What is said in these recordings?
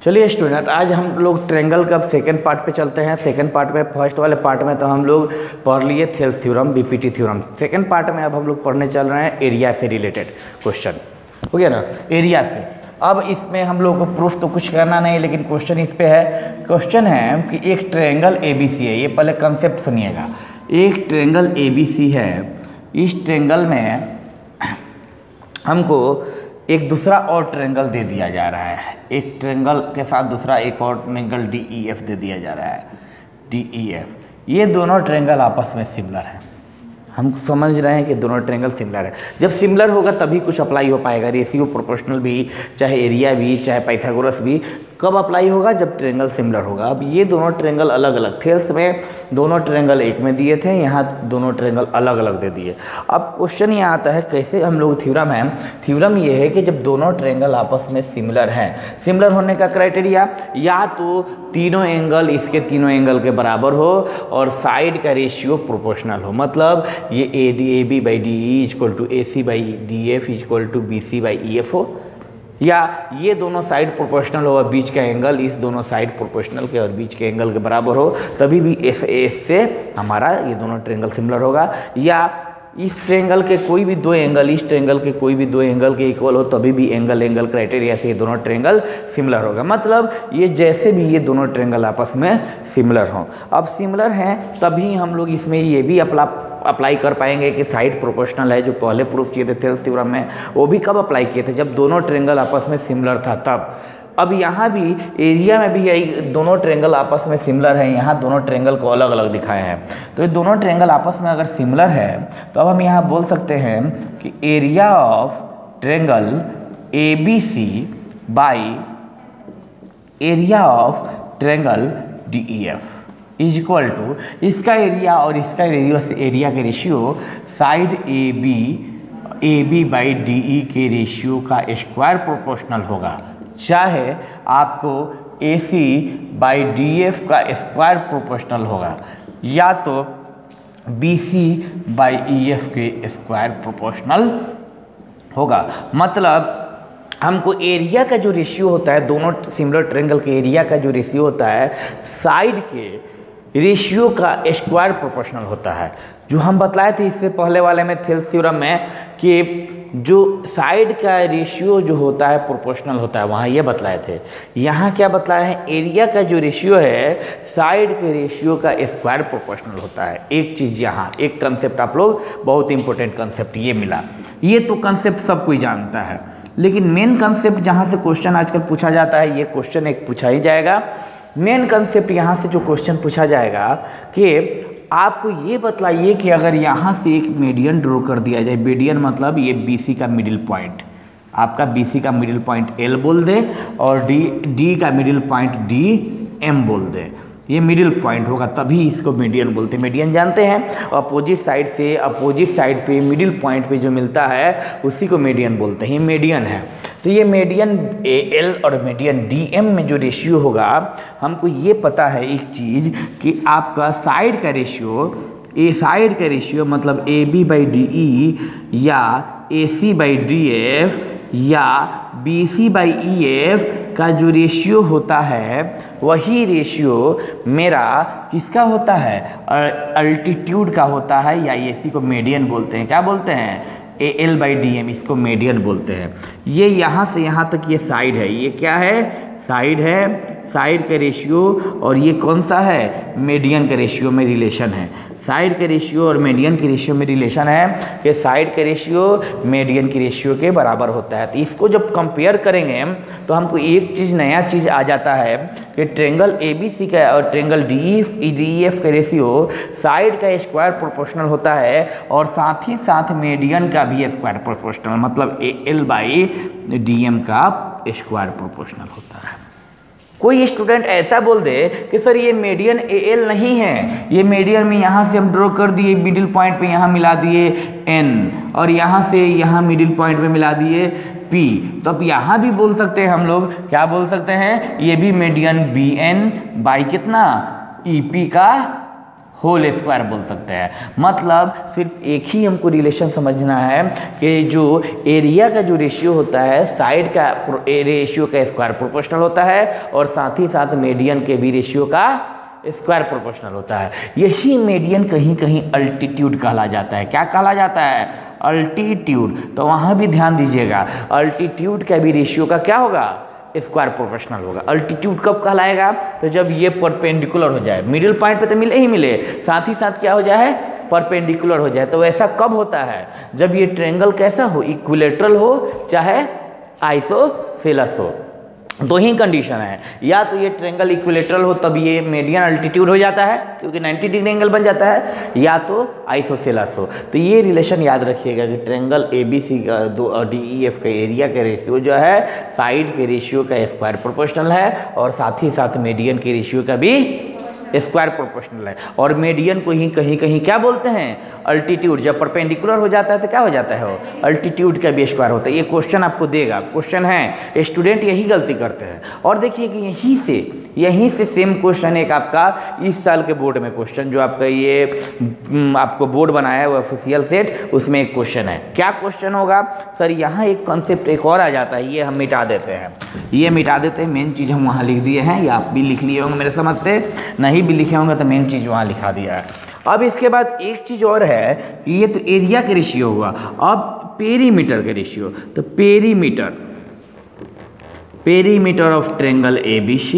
चलिए स्टूडेंट, आज हम लोग ट्रायंगल का सेकंड पार्ट पे चलते हैं। सेकंड पार्ट में, फर्स्ट वाले पार्ट में तो हम लोग पढ़ लिए Thales theorem, BPT theorem. Second part में अब हम लोग पढ़ने चल रहे हैं एरिया से रिलेटेड क्वेश्चन, हो गया ना, एरिया से। अब इसमें हम लोग को प्रूफ तो कुछ करना नहीं, लेकिन क्वेश्चन इस पे है। क्वेश्चन है कि एक ट्रायंगल ABC है, ये पहले कंसेप्ट सुनिएगा। एक ट्रायंगल ABC है, इस ट्रायंगल में हमको एक दूसरा और ट्रायंगल दे दिया जा रहा है। एक ट्रायंगल के साथ दूसरा एक और ट्रायंगल DEF दे दिया जा रहा है, DEF। ये दोनों ट्रायंगल आपस में सिमिलर हैं। हम समझ रहे हैं कि दोनों ट्रायंगल सिमिलर है। जब सिमिलर होगा तभी कुछ अप्लाई हो पाएगा। रेशियो, प्रोपोर्शनल भी, चाहे एरिया भी, चाहे पाइथागोरस भी, कब अप्लाई होगा? जब ट्रायंगल सिमिलर होगा। अब ये दोनों ट्रायंगल अलग अलग, थेल्स में दोनों ट्रायंगल एक में दिए थे, यहाँ दोनों ट्रायंगल अलग अलग दे दिए। अब क्वेश्चन ये आता है कैसे हम लोग थ्योरम है, थ्योरम ये है कि जब दोनों ट्रायंगल आपस में सिमिलर हैं, सिमिलर होने का क्राइटेरिया या तो तीनों एंगल इसके तीनों एंगल के बराबर हो और साइड का रेशियो प्रोपोर्शनल हो। मतलब ये AB by DE equal to AC by DF equal to BC by EF हो, या ये दोनों साइड प्रोपोर्शनल हो और बीच का एंगल इस दोनों साइड प्रोपोर्शनल के और बीच के एंगल के बराबर हो, तभी भी एस से हमारा ये दोनों ट्रायंगल सिमिलर होगा। या इस ट्रायंगल के कोई भी दो एंगल इस ट्रायंगल के कोई भी दो एंगल के इक्वल हो, तभी भी एंगल क्राइटेरिया से ये दोनों ट्रायंगल सिमिलर होगा। मतलब ये जैसे भी ये दोनों ट्रायंगल आपस में सिमिलर हों। अब सिमिलर हैं तभी हम लोग इसमें ये भी अप्लाई कर पाएंगे कि साइड प्रोपोर्शनल है, जो पहले प्रूफ किए थे थेल्स थ्योरम में। वो भी कब अप्लाई किए थे? जब दोनों ट्रायंगल आपस में सिमिलर था तब। अब यहाँ भी एरिया में भी यही दोनों ट्रायंगल आपस में सिमिलर है। यहाँ दोनों ट्रायंगल को अलग अलग दिखाए हैं, तो ये दोनों ट्रायंगल आपस में अगर सिमिलर है तो अब हम यहाँ बोल सकते हैं कि area of triangle ABC by area of triangle DEF is equal to इसका एरिया और इसका एरिया के ratio side AB by DE के रेशियो का स्क्वायर प्रोपोर्शनल होगा। चाहे आपको AC बाई DF का स्क्वायर प्रोपोर्शनल होगा, या तो BC बाई EF के स्क्वायर प्रोपोर्शनल होगा। मतलब हमको एरिया का जो रेशियो होता है, दोनों सिमिलर ट्रायंगल के एरिया का जो रेशियो होता है, साइड के रेशियो का स्क्वायर प्रोपोर्शनल होता है। जो हम बतलाए थे इससे पहले वाले में थेल्स थ्योरम में कि जो साइड का रेशियो जो होता है प्रोपोर्शनल होता है, वहाँ ये बतलाए थे। यहाँ क्या बतलाए हैं? एरिया का जो रेशियो है साइड के रेशियो का स्क्वायर प्रोपोर्शनल होता है। एक चीज़ यहाँ, एक कंसेप्ट आप लोग, बहुत इंपॉर्टेंट कंसेप्ट ये मिला। ये तो कंसेप्ट सब कोई जानता है, लेकिन मेन कंसेप्ट जहाँ से क्वेश्चन आजकल पूछा जाता है, ये क्वेश्चन एक पूछा ही जाएगा। मेन कंसेप्ट यहाँ से जो क्वेश्चन पूछा जाएगा कि आपको ये बतलाइए कि अगर यहाँ से एक मीडियन ड्रॉ कर दिया जाए, मीडियन मतलब ये BC का मिडिल पॉइंट, आपका BC का मिडिल पॉइंट L बोल दे और D का मिडिल पॉइंट DM बोल दे, ये मिडिल पॉइंट होगा तभी इसको मीडियन बोलते हैं। मीडियन जानते हैं, अपोजिट साइड से अपोजिट साइड पे मिडिल पॉइंट पे जो मिलता है उसी को मीडियन बोलते हैं। ये मीडियन है, तो ये मीडियन AL और मीडियन DM में जो रेशियो होगा, हमको ये पता है एक चीज़ कि आपका साइड का रेशियो मतलब AB बाई DE या AC बाई DF या BC बाई EF का जो रेशियो होता है, वही रेशियो मेरा किसका होता है? अल्टीट्यूड का होता है, या AC को मीडियन बोलते हैं। क्या बोलते हैं? AL बाई DM, इसको मीडियन बोलते हैं। ये यहाँ से यहाँ तक ये साइड है, ये क्या है? साइड है, साइड का रेशियो, और ये कौन सा है? मीडियन के रेशियो में रिलेशन है। साइड के रेशियो और मीडियन के रेशियो में रिलेशन है कि साइड के रेशियो मीडियन के रेशियो के बराबर होता है। तो इसको जब कंपेयर करेंगे तो हमको एक चीज़, नया चीज़ आ जाता है कि ट्रायंगल ABC का और ट्रायंगल DEF का रेशियो साइड का स्क्वायर प्रोपोर्शनल होता है और साथ ही साथ मीडियन का भी स्क्वायर प्रोपोर्शनल, मतलब AL बाई DM का स्क्वायर प्रोपोर्शनल होता है। कोई स्टूडेंट ऐसा बोल दे कि सर ये मीडियन AL नहीं है, ये मीडियन में यहाँ से हम ड्रॉ कर दिए, मिडिल पॉइंट पे यहाँ मिला दिए N और यहाँ से यहाँ मिडिल पॉइंट पे मिला दिए P, तो अब यहाँ भी बोल सकते हैं हम लोग, क्या बोल सकते हैं? ये भी मीडियन BN बाई कितना? EP का होल स्क्वायर बोल सकते हैं। मतलब सिर्फ एक ही हमको रिलेशन समझना है कि जो एरिया का जो रेशियो होता है साइड का रेशियो का स्क्वायर प्रोपोर्शनल होता है और साथ ही साथ मीडियन के भी रेशियो का स्क्वायर प्रोपोर्शनल होता है। यही मीडियन कहीं कहीं अल्टीट्यूड कहला जाता है। क्या कहला जाता है? अल्टीट्यूड। तो वहाँ भी ध्यान दीजिएगा, अल्टीट्यूड का भी रेशियो का क्या होगा? स्क्वायर प्रोपोर्शनल होगा। अल्टीट्यूड कब कहलाएगा? तो जब ये परपेंडिकुलर हो जाए, मिडिल पॉइंट पे तो मिले ही मिले, साथ ही साथ क्या हो जाए? परपेंडिकुलर हो जाए। तो ऐसा कब होता है? जब ये ट्रायंगल कैसा हो? इक्विलेटरल हो चाहे आइसोसेलेस हो। दो ही कंडीशन है, या तो ये ट्रायंगल इक्विलेटरल हो तब ये मीडियन अल्टीट्यूड हो जाता है क्योंकि 90 डिग्री एंगल बन जाता है, या तो आइसोसेलेस हो। तो ये रिलेशन याद रखिएगा कि ट्रायंगल ABC का DEF का एरिया का रेशियो जो है साइड के रेशियो का स्क्वायर प्रोपोर्शनल है और साथ ही साथ मीडियन के रेशियो का भी स्क्वायर प्रोपोर्शनल है। और मीडियन को ही कहीं कहीं क्या बोलते हैं? अल्टीट्यूड। जब परपेंडिकुलर हो जाता है तो क्या हो जाता है? वो अल्टीट्यूड का भी स्क्वायर होता है। ये क्वेश्चन आपको देगा, क्वेश्चन है, स्टूडेंट यही गलती करते हैं। और देखिए कि यहीं से सेम क्वेश्चन एक आपका इस साल के बोर्ड में क्वेश्चन जो आपका ये आपको बोर्ड बनाया है वो ऑफिशियल सेट, उसमें एक क्वेश्चन है। क्या क्वेश्चन होगा? सर यहाँ एक कॉन्सेप्ट एक और आ जाता है, ये हम मिटा देते हैं, ये मिटा देते हैं। मेन चीज़ हम वहाँ लिख दिए हैं, या आप भी लिख लिए होंगे मेरे समझ से, नहीं भी लिखे होंगे तो मेन चीज़ वहाँ लिखा दिया है। अब इसके बाद एक चीज़ और है कि ये तो एरिया का रेशियो हुआ, अब पेरीमीटर का रेशियो। तो perimeter of triangle ABC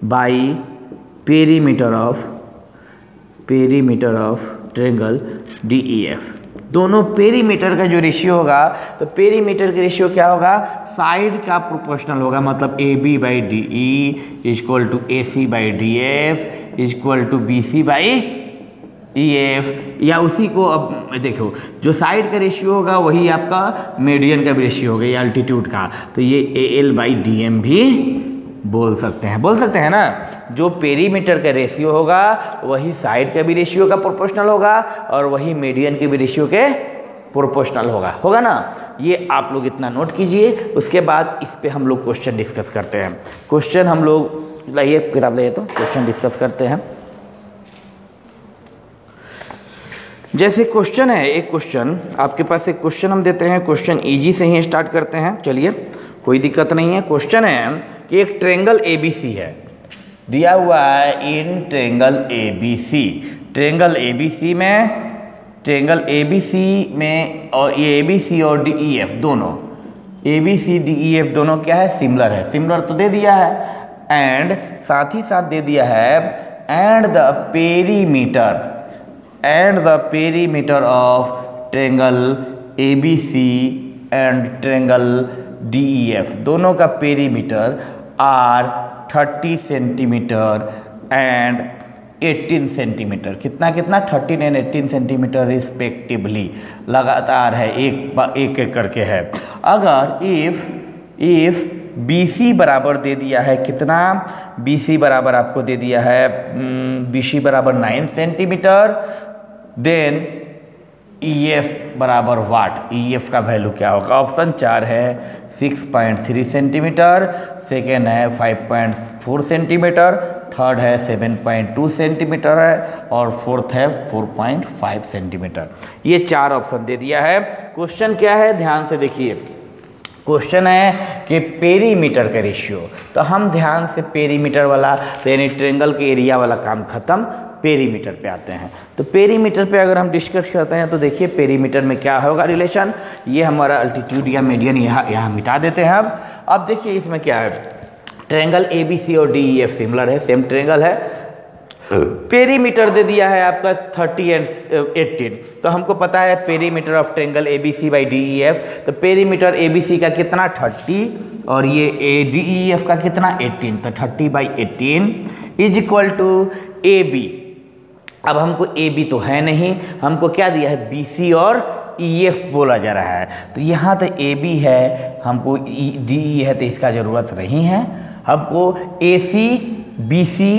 by perimeter of triangle DEF। दोनों पेरीमीटर का जो रेशियो होगा, तो पेरीमीटर का रेशियो क्या होगा? साइड का प्रोपोर्शनल होगा। मतलब AB by DE equal to AC by DF equal to BC by EF, या उसी को अब देखो जो साइड का रेशियो होगा वही आपका मीडियन का भी रेशियो होगा, ये अल्टीट्यूड का। तो ये AL बाई DM भी बोल सकते हैं ना। जो पेरीमीटर का रेशियो होगा वही साइड का भी रेशियो का प्रोपोर्शनल होगा और वही मीडियन के भी रेशियो के प्रोपोर्शनल होगा ना। ये आप लोग इतना नोट कीजिए। उसके बाद इस पे हम लोग क्वेश्चन डिस्कस करते हैं। क्वेश्चन हम लोग लाइए, किताब लाइए तो क्वेश्चन डिस्कस करते हैं। जैसे क्वेश्चन है, एक क्वेश्चन आपके पास, एक क्वेश्चन हम देते हैं। क्वेश्चन इजी से ही स्टार्ट करते हैं, चलिए कोई दिक्कत नहीं है। क्वेश्चन है कि एक ट्रायंगल ABC है, दिया हुआ है in triangle ABC। Triangle ABC में और ये ABC और DEF दोनों, ABC DEF दोनों क्या है? सिमिलर है। सिमिलर तो दे दिया है, एंड साथ ही साथ दे दिया है and the perimeter of triangle ABC and triangle DEF दोनों का perimeter are 30 centimetre and 18 centimetre. कितना 13 एंड 18 सेंटीमीटर रिस्पेक्टिवली लगातार है, एक करके है। अगर इफ BC बराबर दे दिया है, कितना? BC बराबर आपको दे दिया है BC बराबर 9 सेंटीमीटर, देन EF बराबर वाट? EF का वैल्यू क्या होगा? ऑप्शन 4 है 6.3 सेंटीमीटर, सेकेंड है 5.4 सेंटीमीटर, थर्ड है 7.2 सेंटीमीटर है और फोर्थ है 4.5 सेंटीमीटर। ये 4 ऑप्शन दे दिया है। क्वेश्चन क्या है? ध्यान से देखिए, क्वेश्चन है कि पेरीमीटर का रेशियो। तो हम ध्यान से पेरीमीटर वाला, यानी ट्रायंगल के एरिया वाला काम खत्म, पेरीमीटर पे आते हैं। तो पेरीमीटर पे अगर हम डिस्कस करते हैं तो देखिए पेरीमीटर में क्या होगा रिलेशन। ये हमारा अल्टीट्यूड या मीडियन यहाँ मिटा देते हैं। अब देखिए इसमें क्या है, ट्रायंगल ABC और DEF सिमिलर है, सेम ट्रायंगल है। पेरीमीटर दे दिया है आपका 30 एंड 18। तो हमको पता है perimeter of triangle ABC by DEF। तो पेरीमीटर ABC का कितना? 30 और ये DEF का कितना? 18। तो 30 by 18 is equal to AB। अब हमको AB तो है नहीं, हमको क्या दिया है? BC और EF बोला जा रहा है। तो यहाँ तो AB है, हमको DE है तो इसका ज़रूरत नहीं है। हमको AC BC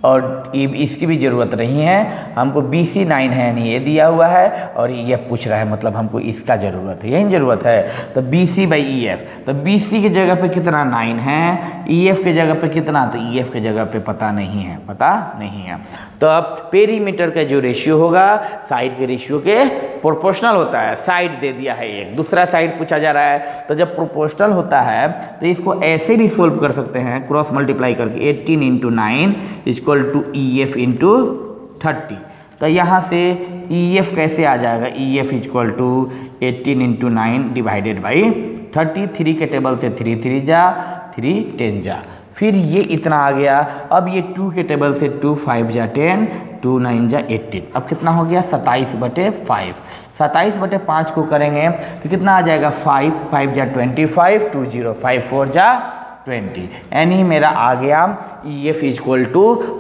और इसकी भी ज़रूरत नहीं है, हमको BC 9 है नहीं, ये दिया हुआ है और ये पूछ रहा है, मतलब हमको इसका ज़रूरत है, यही ज़रूरत है। तो BC/EF, तो BC की जगह पे कितना 9 है, EF के जगह पे कितना, तो EF के जगह पे पता नहीं है, पता नहीं है। तो अब पेरीमीटर का जो रेशियो होगा साइड के रेशियो के प्रोपोर्शनल होता है। साइड दे दिया है एक, दूसरा साइड पूछा जा रहा है, तो जब प्रोपोर्शनल होता है तो इसको ऐसे भी सोल्व कर सकते हैं, क्रॉस मल्टीप्लाई करके 18 × 9 = EF × 30। तो यहाँ से EF कैसे आ जाएगा, EF = 18 × 9 डिवाइडेड बाई 30, 3 के टेबल से 3 3 जा, 3 10 जा, फिर ये इतना आ गया। अब ये 2 के टेबल से 2 5 जा 10, 2 9 जा 18, अब कितना हो गया 27/5। 27/5 को करेंगे तो कितना आ जाएगा 5 5 जा 25, 2 0 5 4 जा 20, यानी मेरा आ गया EF =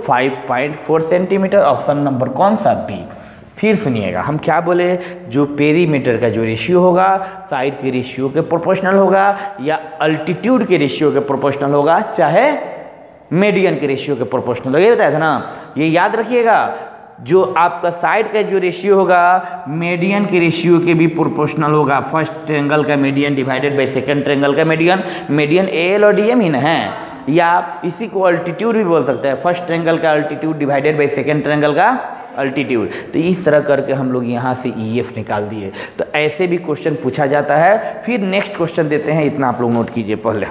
5.4 सेंटीमीटर। ऑप्शन नंबर कौन सा, बी। फिर सुनिएगा हम क्या बोले, जो पेरीमीटर का जो रेशियो होगा साइड के रेशियो के प्रोपोर्शनल होगा, या अल्टीट्यूड के रेशियो के प्रोपोर्शनल होगा, चाहे मीडियन के रेशियो के प्रोपोर्शनल होगा, ये बताया था ना। ये याद रखिएगा, जो आपका साइड का जो रेशियो होगा मीडियन के रेशियो के भी प्रोपोर्शनल होगा। फर्स्ट ट्रायंगल का median divided by second triangle का मीडियन, मीडियन AL और DM ही ना है, या इसी को अल्टीट्यूड भी बोल सकते हैं, फर्स्ट ट्रायंगल का altitude divided by second triangle का अल्टीट्यूड। तो इस तरह करके हम लोग यहाँ से EF निकाल दिए। तो ऐसे भी क्वेश्चन पूछा जाता है। फिर नेक्स्ट क्वेश्चन देते हैं, इतना आप लोग नोट कीजिए पहले।